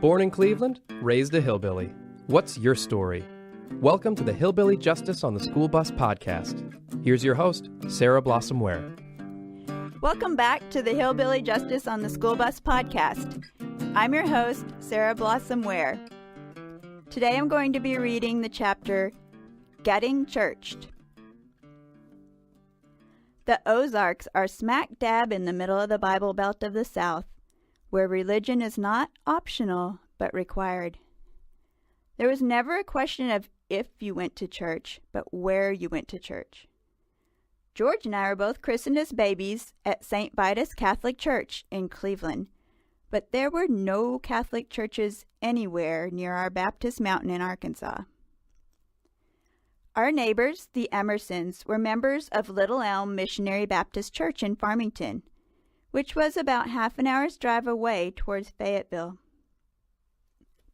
Born in Cleveland, raised a hillbilly. What's your story? Welcome to the Hillbilly Justice on the School Bus podcast. Here's your host, Sarah Blossom Ware. Welcome back to the Hillbilly Justice on the School Bus podcast. I'm your host, Sarah Blossom Ware. Today I'm going to be reading the chapter, Getting Churched. The Ozarks are smack dab in the middle of the Bible Belt of the South, where religion is not optional but required. There was never a question of if you went to church, but where you went to church. George and I were both christened as babies at St. Vitus Catholic Church in Cleveland, but there were no Catholic churches anywhere near our Baptist mountain in Arkansas. Our neighbors, the Emersons, were members of Little Elm Missionary Baptist Church in Farmington, which was about half an hour's drive away towards Fayetteville.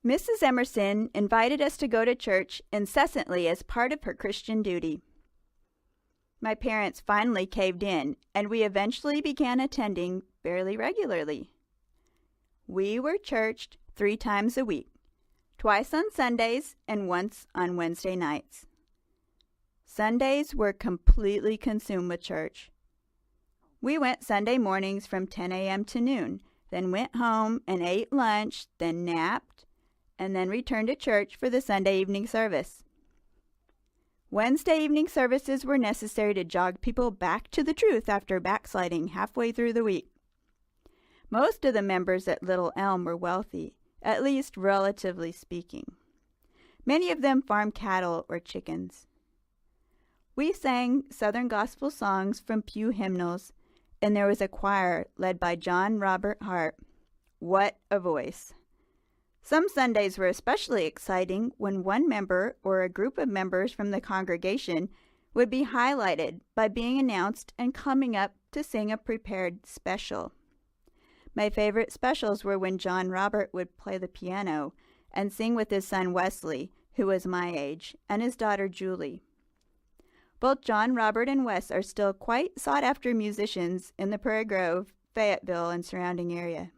Mrs. Emerson invited us to go to church incessantly as part of her Christian duty. My parents finally caved in, and we eventually began attending fairly regularly. We were churched 3 times a week, twice on Sundays and once on Wednesday nights. Sundays were completely consumed with church. We went Sunday mornings from 10 a.m. to noon, then went home and ate lunch, then napped, and then returned to church for the Sunday evening service. Wednesday evening services were necessary to jog people back to the truth after backsliding halfway through the week. Most of the members at Little Elm were wealthy, at least relatively speaking. Many of them farmed cattle or chickens. We sang Southern gospel songs from pew hymnals, and there was a choir led by John Robert Hart. What a voice! Some Sundays were especially exciting when one member or a group of members from the congregation would be highlighted by being announced and coming up to sing a prepared special. My favorite specials were when John Robert would play the piano and sing with his son Wesley, who was my age, and his daughter Judy. Both John Robert and Wes are still quite sought-after musicians in the Prairie Grove, Fayetteville, and surrounding area.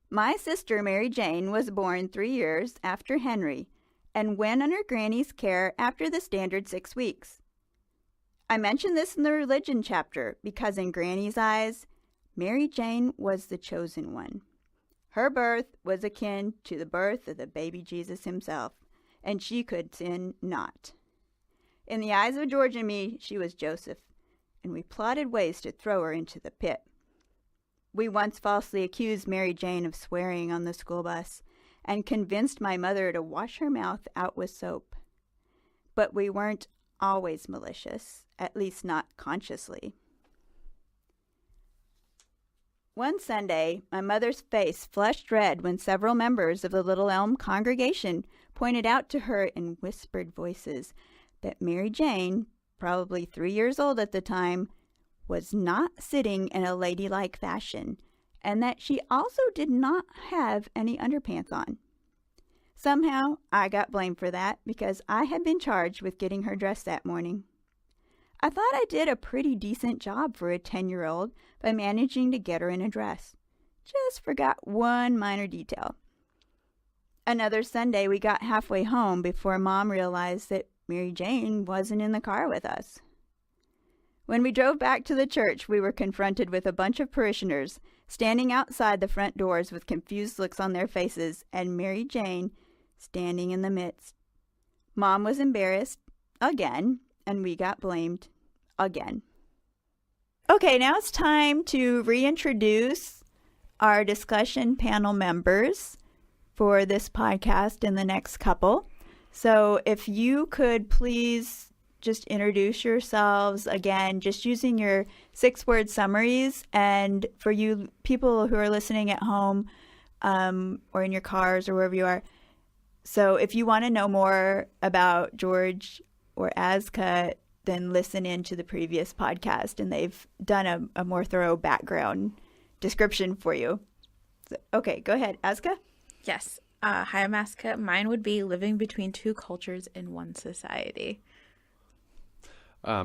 My sister Mary Jane was born 3 years after Henry and went under Granny's care after the standard 6 weeks. I mention this in the religion chapter because in Granny's eyes, Mary Jane was the chosen one. Her birth was akin to the birth of the baby Jesus himself, and she could sin not. In the eyes of George and me, she was Joseph, and we plotted ways to throw her into the pit. We once falsely accused Mary Jane of swearing on the school bus and convinced my mother to wash her mouth out with soap. But we weren't always malicious, at least not consciously. One Sunday, my mother's face flushed red when several members of the Little Elm congregation pointed out to her in whispered voices that Mary Jane, probably 3 years old at the time, was not sitting in a ladylike fashion, and that she also did not have any underpants on. Somehow, I got blamed for that because I had been charged with getting her dressed that morning. I thought I did a pretty decent job for a 10-year-old by managing to get her in a dress. Just forgot one minor detail. Another Sunday, we got halfway home before Mom realized that Mary Jane wasn't in the car with us. When we drove back to the church, we were confronted with a bunch of parishioners standing outside the front doors with confused looks on their faces and Mary Jane standing in the midst. Mom was embarrassed again, and we got blamed again. Okay, now it's time to reintroduce our discussion panel members for this podcast and the next couple. So if you could please just introduce yourselves again, just using your 6-word summaries. And for you people who are listening at home or in your cars or wherever you are, so if you want to know more about George or Azka, then listen in to the previous podcast, and they've done a more thorough background description for you. So, okay, go ahead, Azka. Yes. Hi, I'm Azka. Mine would be living between 2 cultures in one society.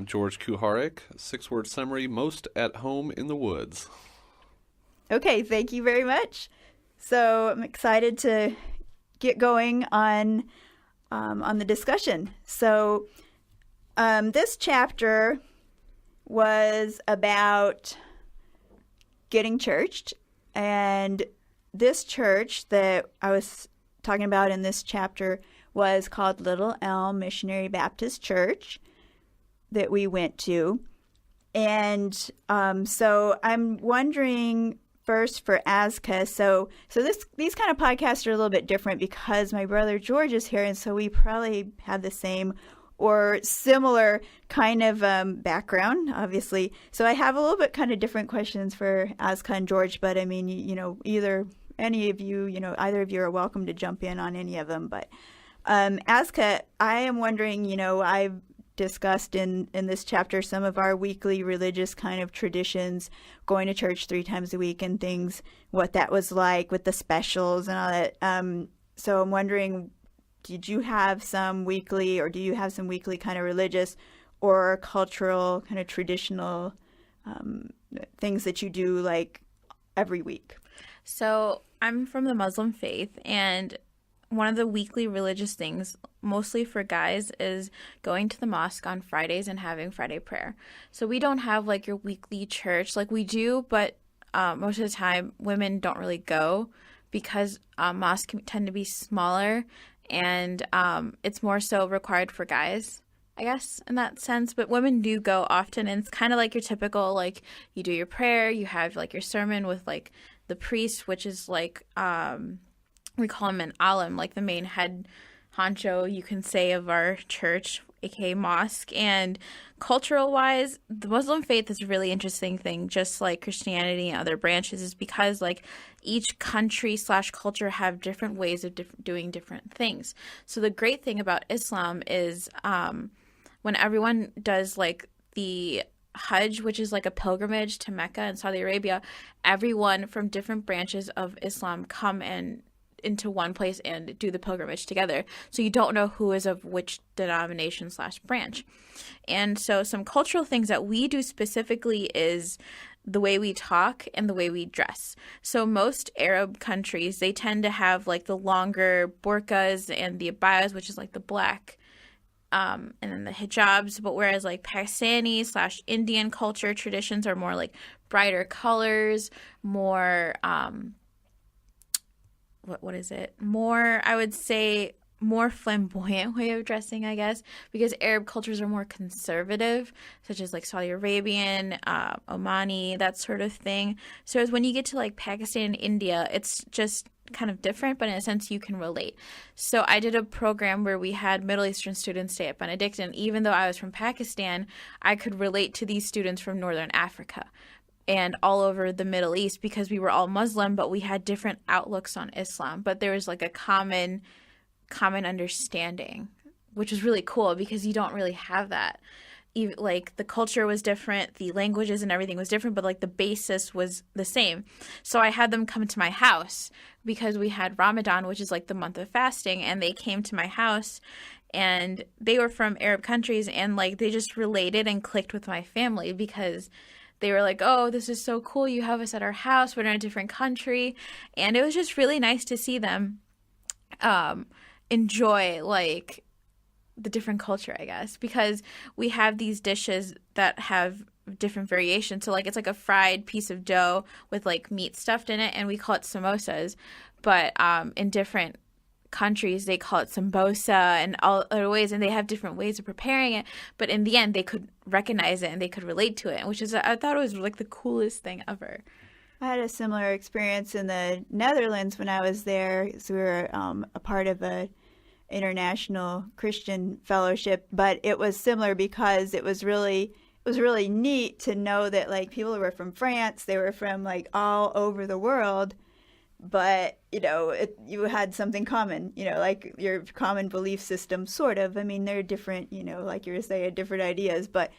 George Kuharick, 6-word summary, most at home in the woods. Okay, thank you very much. So I'm excited to get going on the discussion. So this chapter was about getting churched, and this church that I was talking about in this chapter was called Little Elm Missionary Baptist Church that we went to. And so I'm wondering first for Azka. So these kind of podcasts are a little bit different because my brother George is here, and so we probably have the same or similar kind of background, obviously. So I have a little bit kind of different questions for Azka and George, but I mean, either any of you, either of you are welcome to jump in on any of them. But Azka, I am wondering, I've discussed in this chapter some of our weekly religious kind of traditions, going to church 3 times a week and things, what that was like with the specials and all that. So I'm wondering, did you have some weekly, or do you have some weekly kind of religious or cultural kind of traditional things that you do like every week? So I'm from the Muslim faith, and one of the weekly religious things, mostly for guys, is going to the mosque on Fridays and having Friday prayer. So we don't have like your weekly church like we do, but most of the time women don't really go because mosques tend to be smaller, and it's more so required for guys, I guess, in that sense. But women do go often, and it's kind of like your typical, like, you do your prayer, you have like your sermon with like the priest, which is like we call him an alim, like the main head honcho, you can say, of our church, aka mosque. And cultural wise, the Muslim faith is a really interesting thing, just like Christianity and other branches, is because like each country / culture have different ways of doing different things. So the great thing about Islam is when everyone does like the Hajj, which is like a pilgrimage to Mecca and Saudi Arabia, everyone from different branches of Islam come into one place and do the pilgrimage together. So you don't know who is of which denomination / branch. And so some cultural things that we do specifically is the way we talk and the way we dress. So most Arab countries, they tend to have like the longer burqas and the abayas, which is like the black, and then the hijabs. But whereas like Pakistani / Indian culture traditions are more like brighter colors, more what is it? More, I would say, more flamboyant way of dressing, I guess, because Arab cultures are more conservative, such as like Saudi Arabian, Omani, that sort of thing. So as when you get to like Pakistan and India, it's just kind of different, but in a sense you can relate. So I did a program where we had Middle Eastern students stay at Benedictine. Even though I was from Pakistan, I could relate to these students from Northern Africa and all over the Middle East, because we were all Muslim, but we had different outlooks on Islam. But there was like a common understanding, which was really cool because you don't really have that. Even, like, the culture was different, the languages and everything was different, but like the basis was the same. So I had them come to my house because we had Ramadan, which is like the month of fasting, and they came to my house, and they were from Arab countries, and like they just related and clicked with my family because they were like, oh, this is so cool. You have us at our house. We're in a different country. And it was just really nice to see them enjoy, like, the different culture, I guess, because we have these dishes that have different variations. So, like, it's like a fried piece of dough with, like, meat stuffed in it, and we call it samosas. But in different countries, they call it sambosa and all other ways, and they have different ways of preparing it, but in the end they could recognize it and they could relate to it, which is, I thought it was like the coolest thing ever. I had a similar experience in the Netherlands when I was there. So we were a part of a international Christian fellowship, but it was similar because it was really neat to know that like people were from France, they were from like all over the world, but you had something common, like your common belief system, sort of. I mean, they're different, like you were saying, different ideas, but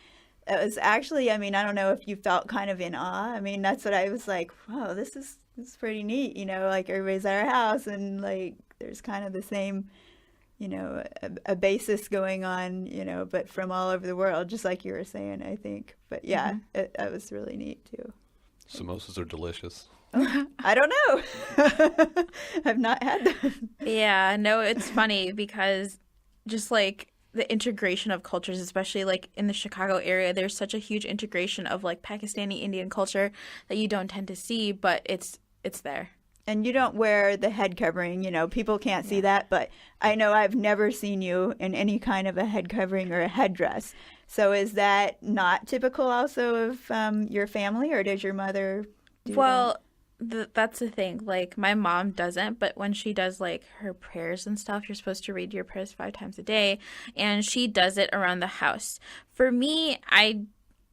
it was actually, I mean, I don't know if you felt kind of in awe. I mean, that's what I was like, wow, this is pretty neat, like everybody's at our house and like there's kind of the same, a basis going on, but from all over the world, just like you were saying, I think. But yeah, it was really neat too. Samosas are delicious. I don't know. I've not had that. Yeah, no, it's funny because just like the integration of cultures, especially like in the Chicago area, there's such a huge integration of like Pakistani Indian culture that you don't tend to see, but it's there. And you don't wear the head covering, people can't see that, but I know I've never seen you in any kind of a head covering or a headdress. So is that not typical also of your family, or does your mother do that? That's the thing. Like, my mom doesn't, but when she does, like, her prayers and stuff, you're supposed to read your prayers 5 times a day, and she does it around the house. For me, I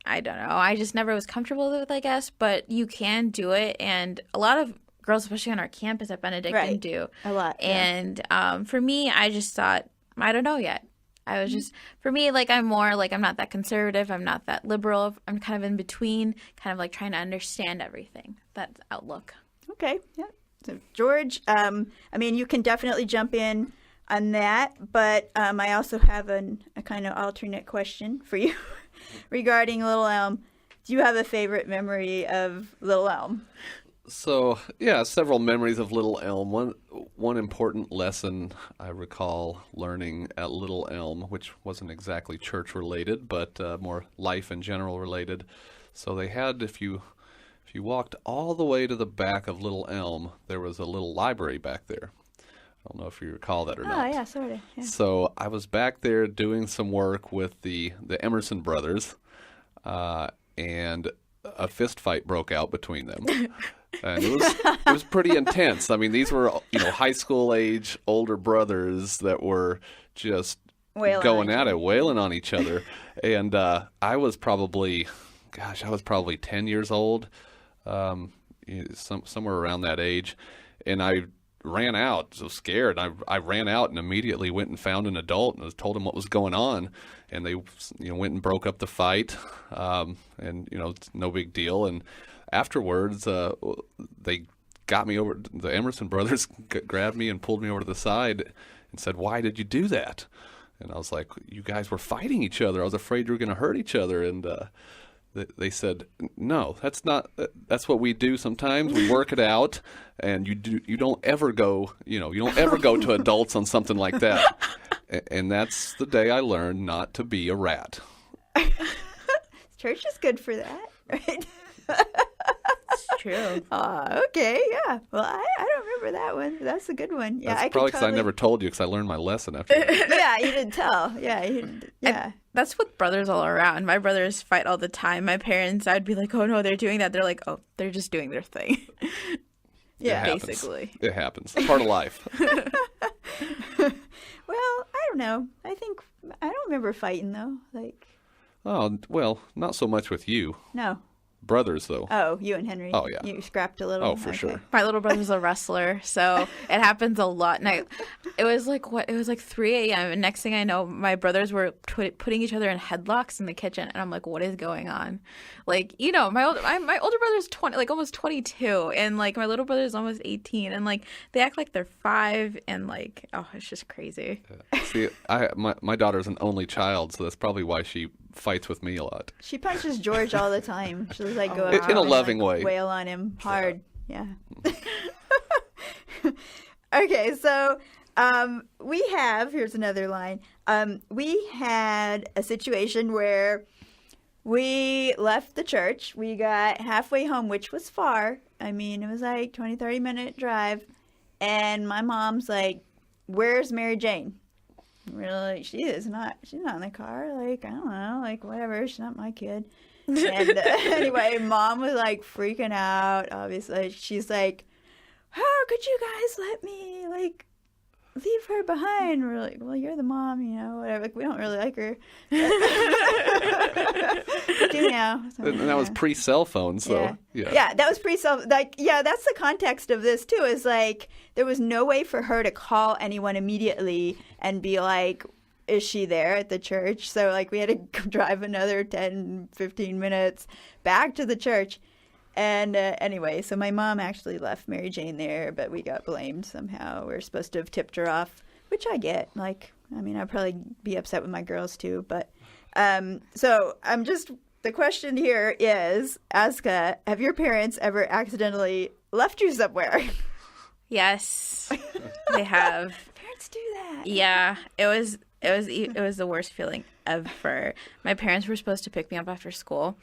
don't know. I just never was comfortable with it, I guess, but you can do it, and a lot of girls, especially on our campus at Benedictine, do. A lot. And for me, I just thought, I don't know yet. I was just, for me, like, I'm more, like, I'm not that conservative. I'm not that liberal. I'm kind of in between, kind of, like, trying to understand everything. That outlook. Okay. Yeah. So, George, you can definitely jump in on that, but I also have a kind of alternate question for you regarding Little Elm. Do you have a favorite memory of Little Elm? So, yeah, several memories of Little Elm. One important lesson I recall learning at Little Elm, which wasn't exactly church related, but more life in general related. So they had, if you walked all the way to the back of Little Elm, there was a little library back there. I don't know if you recall that or not. Oh, yeah, sort of. Yeah. So I was back there doing some work with the Emerson brothers, and a fist fight broke out between them. And it was pretty intense. I mean, these were, high school age older brothers that were just going at it, wailing on each other. And I was probably 10 years old, somewhere around that age. And I ran out, so scared. I ran out and immediately went and found an adult and told him what was going on. And they went and broke up the fight. And it's no big deal. And afterwards, they got me over. The Emerson brothers grabbed me and pulled me over to the side and said, "Why did you do that?" And I was like, "You guys were fighting each other. I was afraid you were going to hurt each other." And they said, "No, that's what we do sometimes. We work it out, and you don't ever go to adults on something like that." And that's the day I learned not to be a rat. Church is good for that, right? It's true. Okay, yeah. Well, I don't remember that one. That's a good one. Yeah, that's probably because I never told you, because I learned my lesson after that. Yeah, you didn't tell. Yeah. That's with brothers all around. My brothers fight all the time. My parents, I'd be like, "Oh no, they're doing that." They're like, "Oh, they're just doing their thing." Yeah, basically. It happens. Part of life. Well, I don't know. I don't remember fighting though. Oh, well, not so much with you. No. Brothers, though. Oh, you and Henry. Oh, yeah. You scrapped a little. Oh, for sure. My little brother's a wrestler, so it happens a lot. And it was like 3 a.m. And next thing I know, my brothers were putting each other in headlocks in the kitchen, and I'm like, "What is going on?" Like, my older brother's 20, like almost 22, and like my little brother's almost 18, and like they act like they're 5, and like, oh, it's just crazy. See, my daughter's an only child, so that's probably why she fights with me a lot. She punches George all the time. She'll like go up in a loving way, wail on him hard. Yeah. Okay, so here's another line. We had a situation where we left the church. We got halfway home, which was far. I mean, it was like 20-30 minute drive, and my mom's like, "Where's Mary Jane?" We're like, she's not in the car. Like, I don't know, like, whatever. She's not my kid. And anyway, Mom was like freaking out. Obviously, she's like, "How could you guys let me like leave her behind?" We're like, "Well, you're the mom, whatever. Like, we don't really like her." Do now. So, and that was pre-cell phone, so yeah, that was pre-cell. Like, yeah, that's the context of this too. Is like there was no way for her to call anyone immediately and be like, "Is she there at the church?" So like we had to drive another 10-15 minutes back to the church. And anyway, so my mom actually left Mary Jane there, but we got blamed somehow. We were supposed to have tipped her off, which I get. Like, I mean, I'd probably be upset with my girls too. But so the question here is, Azka, have your parents ever accidentally left you somewhere. Yes, they have. Parents do that. Yeah, it was the worst feeling ever. My parents were supposed to pick me up after school,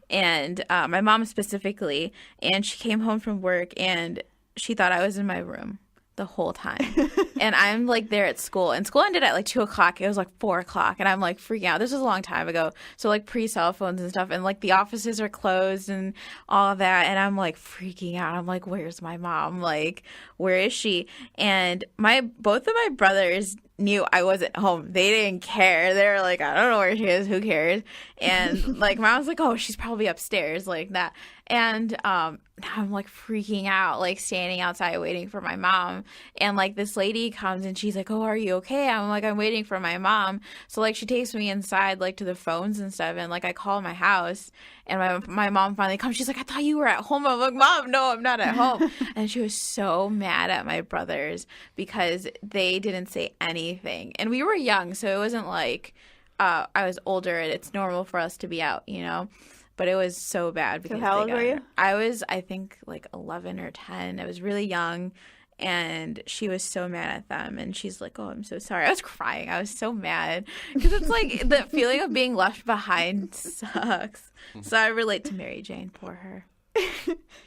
and my mom specifically, and she came home from work and she thought I was in my room the whole time. And I'm like there at school, and school ended at like 2:00. It was like 4:00, and I'm like freaking out. This was a long time ago, so like pre-cell phones and stuff, and like the offices are closed and all of that, and I'm like freaking out. I'm like, where's my mom? Like, where is she? And both of my brothers knew I wasn't home. They didn't care. They were like, I don't know where she is. Who cares? And like, mom was like, oh, she's probably upstairs, like that. And now I'm like freaking out, like standing outside waiting for my mom. And like this lady comes and she's like, oh, are you okay? I'm like, I'm waiting for my mom. So like she takes me inside like to the phones and stuff. And like I call my house, and my mom finally comes. She's like, I thought you were at home. I'm like, Mom, no, I'm not at home. And she was so mad at my brothers because they didn't say anything. And we were young, so it wasn't like I was older and it's normal for us to be out, you know? But it was so bad. Because so how old were you? I was, I think, like 11 or 10. I was really young, and she was so mad at them. And she's like, oh, I'm so sorry. I was crying. I was so mad. Because it's like the feeling of being left behind sucks. So I relate to Mary Jane for her.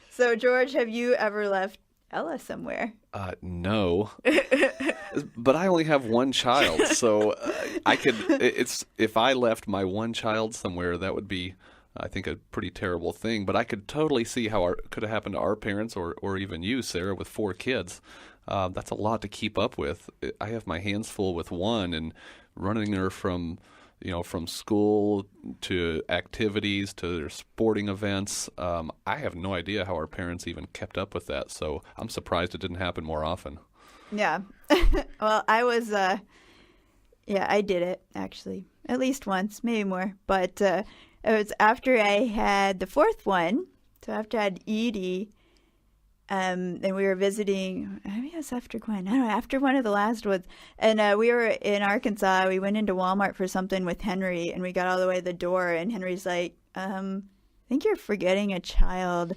So, George, have you ever left Ella somewhere? No. But I only have one child, so if I left my one child somewhere, that would be, I think, a pretty terrible thing. But I could totally see how it could have happened to our parents or even you, Sarah, with 4 kids. That's a lot to keep up with. I have my hands full with one, and running her from school to activities to their sporting events. I have no idea how our parents even kept up with that. So I'm surprised it didn't happen more often. Yeah. Well, I was, I did it actually at least once, maybe more. But it was after I had the 4th one. So after I had Edie, and we were visiting, maybe it was after Gwen, I don't know, after one of the last ones. And we were in Arkansas. We went into Walmart for something with Henry, and we got all the way to the door, and Henry's like, I think you're forgetting a child.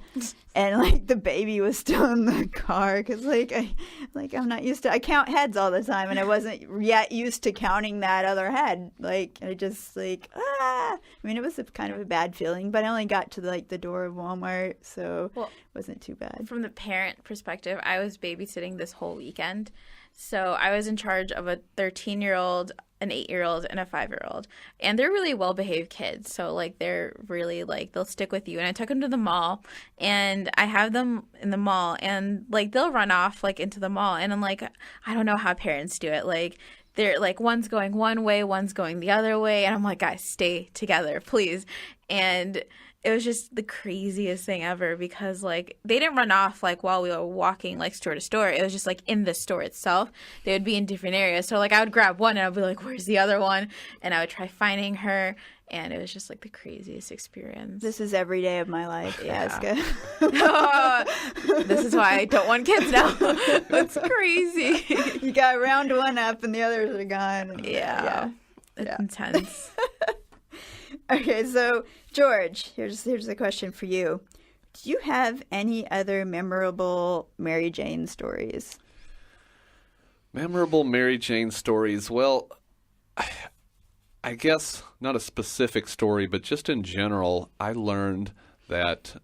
And like the baby was still in the car, because I'm not used to, I count heads all the time, and I wasn't yet used to counting that other head. Like I just I mean, it was kind of a bad feeling, but I only got to like the door of Walmart, so it wasn't too bad. From the parent perspective, I was babysitting this whole weekend. So I was in charge of a 13-year-old, an 8-year-old, and a 5-year-old. And they're really well-behaved kids. So, like, they're really, like, they'll stick with you. And I took them to the mall, and I have them in the mall. And, like, they'll run off, like, into the mall. And I'm like, I don't know how parents do it. Like, they're, like, one's going one way, one's going the other way. And I'm like, guys, stay together, please. And it was just the craziest thing ever because, like, they didn't run off, like, while we were walking, like, store to store. It was just, like, in the store itself. They would be in different areas. So, like, I would grab one, and I would be like, where's the other one? And I would try finding her. And it was just, like, the craziest experience. This is every day of my life, Azka. This is why I don't want kids now. It's crazy. You got round one up, and the others are gone. Yeah. It's intense. Okay, so George, here's a question for you. Do you have any other memorable Mary Jane stories? Memorable Mary Jane stories? Well, I guess not a specific story, but just in general, I learned that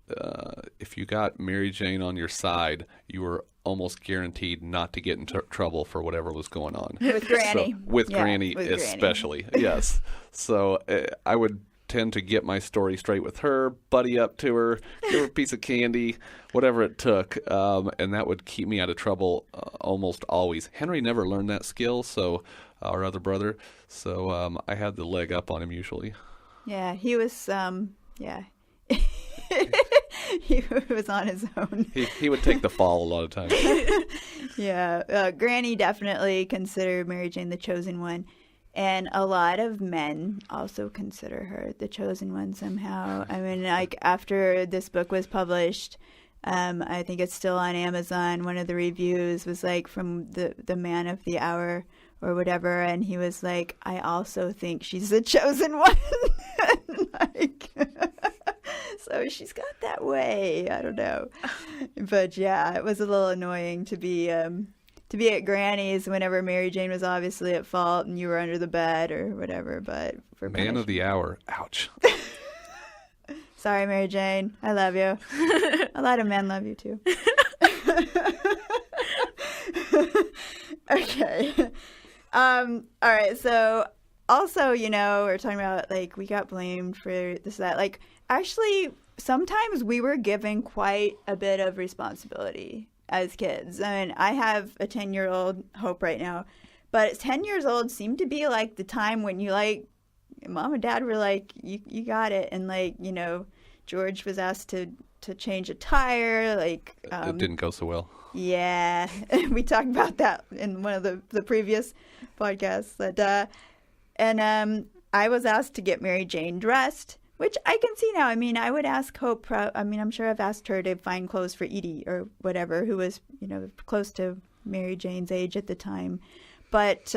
if you got Mary Jane on your side, you were almost guaranteed not to get into trouble for whatever was going on. With Granny. Granny especially, yes. So I would tend to get my story straight with her, buddy up to her, give her a piece of candy, whatever it took, and that would keep me out of trouble almost always. Henry never learned that skill, so our other brother, so I had the leg up on him usually. Yeah, he was, he was on his own. He would take the fall a lot of times. Yeah, Granny definitely considered Mary Jane the chosen one. And a lot of men also consider her the chosen one somehow. I mean, like, after this book was published, I think it's still on Amazon. One of the reviews was, like, from the man of the hour or whatever, and he was like, I also think she's the chosen one. Like, So she's got that way. I don't know. But yeah, it was a little annoying to be at Granny's whenever Mary Jane was obviously at fault and you were under the bed or whatever. But for Man of the hour. Ouch. Sorry, Mary Jane. I love you. A lot of men love you too. Okay. All right. So also, we're talking about like we got blamed for this, that. Like actually, sometimes we were given quite a bit of responsibility as kids. I mean, I have a 10-year-old Hope right now, but 10 years old seemed to be like the time when you like, Mom and Dad were like, you got it. And like, George was asked to change a tire. Like, it didn't go so well. Yeah. We talked about that in one of the previous podcasts. And I was asked to get Mary Jane dressed, which I can see now. I mean, I would ask Hope, I'm sure I've asked her to find clothes for Edie or whatever, who was, close to Mary Jane's age at the time. But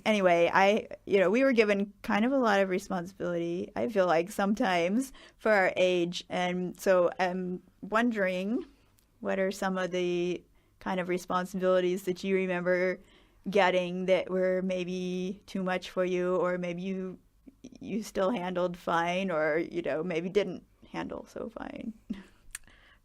anyway, we were given kind of a lot of responsibility, I feel like sometimes, for our age. And so I'm wondering, what are some of the kind of responsibilities that you remember getting that were maybe too much for you, or maybe you still handled fine, or, maybe didn't handle so fine?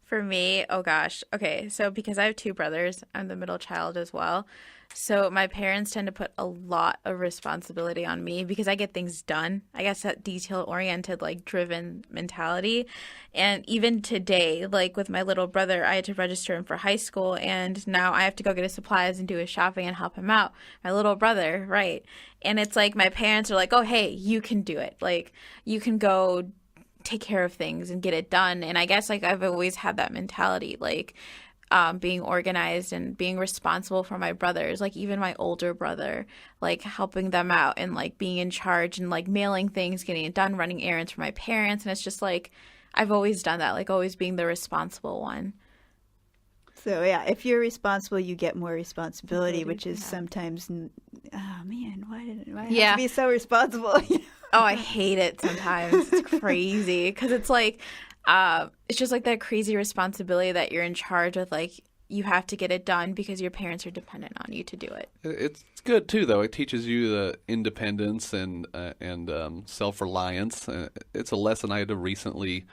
For me, oh gosh. Okay, so because I have two brothers, I'm the middle child as well. So my parents tend to put a lot of responsibility on me because I get things done. I guess that detail-oriented, like, driven mentality. And even today, like with my little brother, I had to register him for high school, and now I have to go get his supplies and do his shopping and help him out. My little brother, right? And it's like my parents are like, oh, hey, you can do it. Like, you can go take care of things and get it done. And I guess like I've always had that mentality, like being organized and being responsible for my brothers, like even my older brother, like helping them out and like being in charge and like mailing things, getting it done, running errands for my parents. And it's just like I've always done that, like always being the responsible one. So yeah, if you're responsible, you get more responsibility, which is sometimes, oh man, why do I have to be so responsible? Oh, I hate it sometimes. It's crazy because it's like, it's just like that crazy responsibility that you're in charge with. Like you have to get it done because your parents are dependent on you to do it. It's good too, though. It teaches you the independence and self-reliance. It's a lesson I had to recently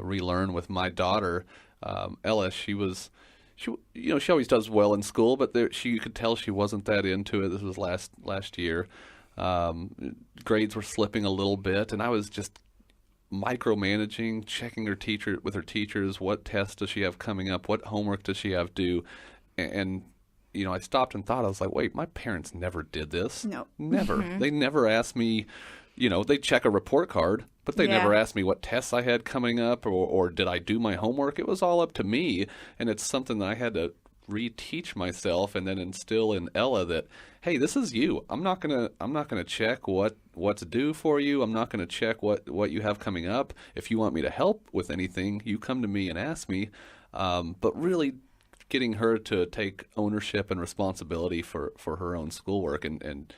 relearn with my daughter, Ella. She always does well in school, but you could tell she wasn't that into it. This was last year. Grades were slipping a little bit, and I was just micromanaging, checking her teachers, what tests does she have coming up, what homework does she have due, and I stopped and thought, I was like, wait, my parents never did this. No. Never. Mm-hmm. They never asked me, they check a report card, but they never asked me what tests I had coming up or did I do my homework. It was all up to me, and it's something that I had to reteach myself and then instill in Ella that, hey, this is you. I'm not gonna check what's due for you. I'm not gonna check what you have coming up. If you want me to help with anything, you come to me and ask me. But really getting her to take ownership and responsibility for her own schoolwork, and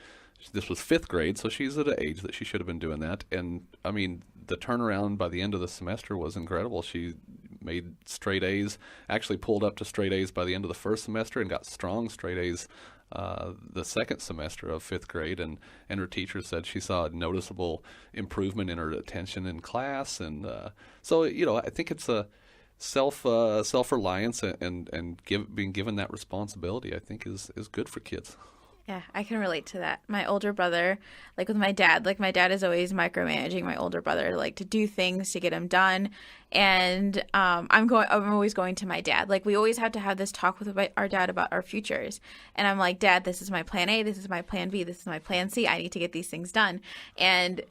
this was 5th grade, so she's at an age that she should have been doing that. And I mean, the turnaround by the end of the semester was incredible. She made straight A's, actually pulled up to straight A's by the end of the first semester and got strong straight A's the second semester of 5th grade. And her teacher said she saw a noticeable improvement in her attention in class. And so, I think it's a self-reliance and being given that responsibility, I think is good for kids. Yeah, I can relate to that. My older brother, like with my dad is always micromanaging my older brother, like to do things to get him done. And I'm always going to my dad. Like we always have to have this talk with our dad about our futures. And I'm like, Dad, this is my plan A, this is my plan B, this is my plan C. I need to get these things done. And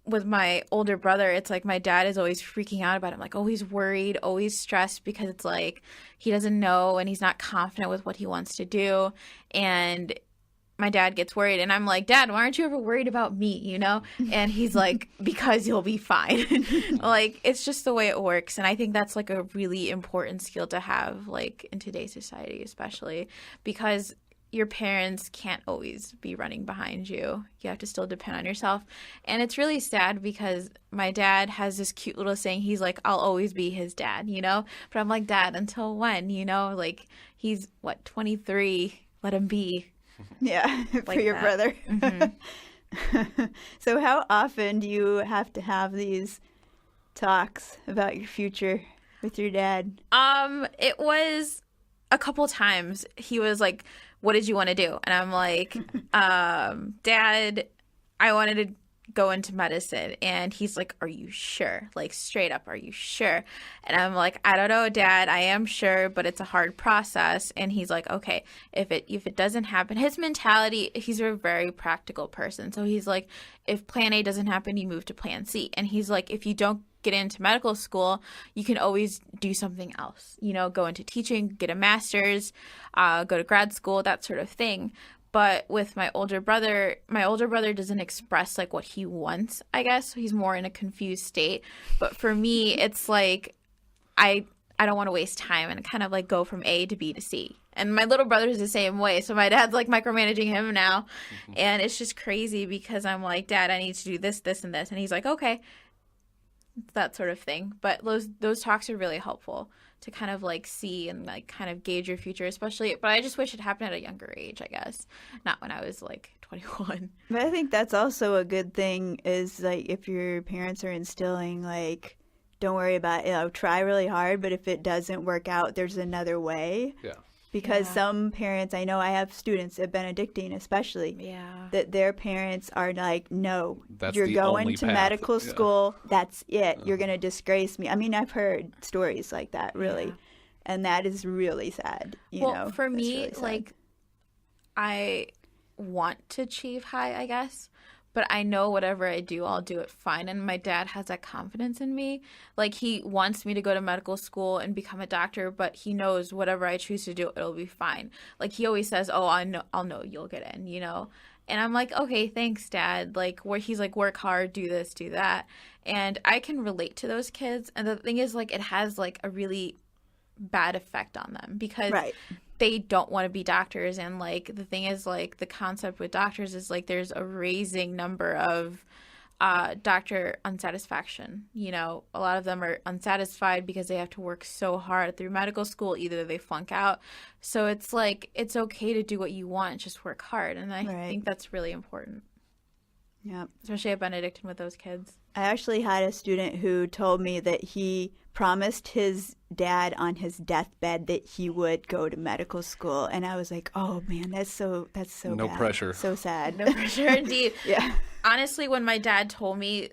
with my older brother, it's like my dad is always freaking out about it. I'm like always worried, always stressed because it's like he doesn't know and he's not confident with what he wants to do. And my dad gets worried and I'm like, Dad, why aren't you ever worried about me, And he's like, because you'll be fine. Like it's just the way it works. And I think that's like a really important skill to have, like in today's society, especially because your parents can't always be running behind you. You have to still depend on yourself. And it's really sad because my dad has this cute little saying. He's like, I'll always be his dad, you know? But I'm like, Dad, until when, you know? Like, he's, 23? Let him be. Yeah, for like your that. brother. Mm-hmm. So how often do you have to have these talks about your future with your dad? It was a couple times. He was like, what did you want to do? And I'm like, Dad, I wanted to go into medicine. And he's like, are you sure? Like, straight up, are you sure? And I'm like, I don't know, Dad. I am sure, but it's a hard process. And he's like, okay, if it doesn't happen, his mentality, he's a very practical person. So he's like, if plan A doesn't happen, you move to plan C. And he's like, if you don't get into medical school, you can always do something else, you know, go into teaching, get a master's, go to grad school, that sort of thing. But with my older brother doesn't express like what he wants, I guess. So he's more in a confused state. But for me, it's like I don't want to waste time and kind of like go from A to B to C. And my little brother's the same way. So my dad's like micromanaging him now. Mm-hmm. And it's just crazy because I'm like, Dad, I need to do this, this, and this. And he's like, okay. That sort of thing. But those talks are really helpful to kind of like see and like kind of gauge your future, especially. But I just wish it happened at a younger age, I guess, not when I was like 21. But I think that's also a good thing is like if your parents are instilling like, don't worry about it, try really hard, but if it doesn't work out, there's another way. Yeah. Because some parents, I know I have students at Benedictine especially, that their parents are like, no, That's you're the going only to path. medical school. That's it. You're going to disgrace me. I mean, I've heard stories like that, really. Yeah. And that is really sad. You know, for That's me, really sad. like, I want to achieve high, I guess. But I know whatever I do, I'll do it fine. And my dad has that confidence in me. Like, he wants me to go to medical school and become a doctor, but he knows whatever I choose to do, it'll be fine. Like, he always says, oh, I'll know you'll get in, you know? And I'm like, okay, thanks, Dad. Like, where he's like, work hard, do this, do that. And I can relate to those kids. And the thing is, like, it has, like, a really bad effect on them because they don't want to be doctors. And like the thing is, like, the concept with doctors is like there's a raising number of doctor unsatisfaction. You know, a lot of them are unsatisfied because they have to work so hard through medical school. Either they flunk out. So it's like it's okay to do what you want, just work hard. And I think that's really important. Yeah. Especially at Benedictine with those kids. I actually had a student who told me that he promised his dad on his deathbed that he would go to medical school. And I was like, oh, man, that's so no bad. pressure. So sad. No pressure, indeed. Yeah. Honestly, when my dad told me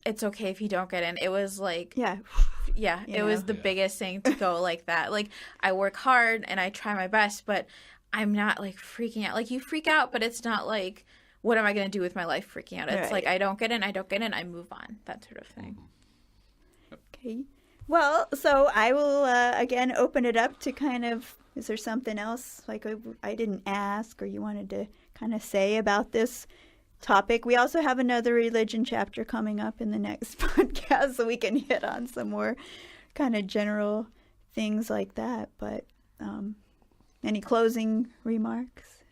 it's okay if you don't get in, it was like, it was the biggest thing to go like that. Like, I work hard and I try my best, but I'm not like freaking out. Like, you freak out, but it's not like, what am I going to do with my life freaking out? It's like, I don't get in, I move on, that sort of thing. Okay. Well, so I will, again, open it up to kind of, is there something else like I didn't ask or you wanted to kind of say about this topic? We also have another religion chapter coming up in the next podcast, so we can hit on some more kind of general things like that. But any closing remarks?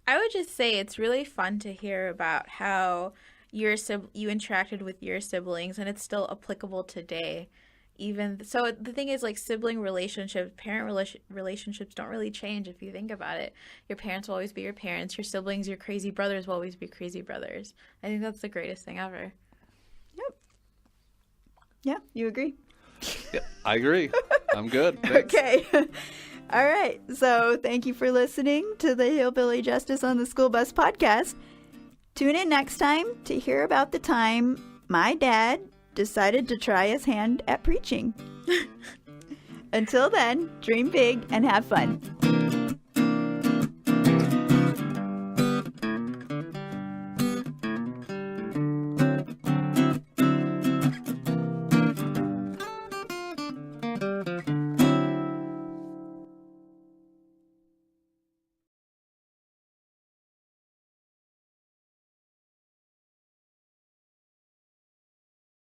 I would just say it's really fun to hear about how you interacted with your siblings, and it's still applicable today. Even so, the thing is, like, sibling relationships, parent relationships don't really change if you think about it. Your parents will always be your parents. Your siblings, your crazy brothers will always be crazy brothers. I think that's the greatest thing ever. Yep. Yeah, you agree? Yeah, I agree. I'm good. Thanks. Okay. All right. So thank you for listening to the Hillbilly Justice on the School Bus podcast. Tune in next time to hear about the time my dad decided to try his hand at preaching. Until then, dream big and have fun.